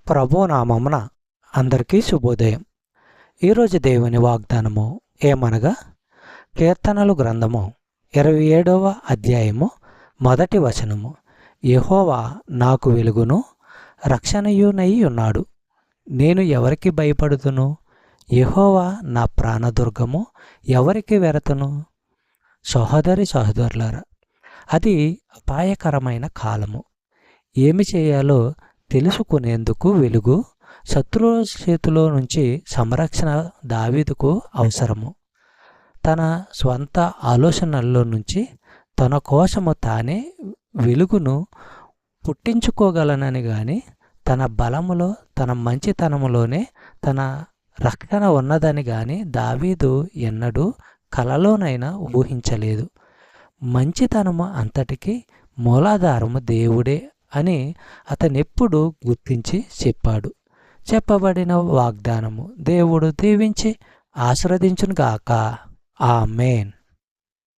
ప్రభు నామమున అందరికీ శుభోదయం. ఈరోజు దేవుని వాగ్దానము ఏమనగా, కీర్తనలు గ్రంథము 27వ అధ్యాయము 1వ వచనము. యెహోవా నాకు వెలుగును రక్షణయునై ఉన్నాడు, నేను ఎవరికి భయపడుతును? యెహోవా నా ప్రాణదుర్గము, ఎవరికి వెరతును? సహోదరులారా, అది అపాయకరమైన కాలము. ఏమి చేయాలో తెలుసుకునేందుకు వెలుగు, శత్రువుల చేతిలో నుంచి సంరక్షణ దావీదుకు అవసరము. తన స్వంత ఆలోచనల్లో నుంచి తన కోసము తానే వెలుగును పుట్టించుకోగలనని గాని, తన బలములో తన మంచితనములోనే తన రక్షణ ఉన్నదని గాని దావీదు ఎన్నడూ కలలోనైనా ఊహించలేదు. మంచితనము అంతటికీ మూలాధారము దేవుడే అని అతనెప్పుడు గుర్తించి చెప్పాడు. చెప్పబడిన వాగ్దానము దేవుడు దీవించి ఆశీర్వదించునుగాక. ఆమేన్.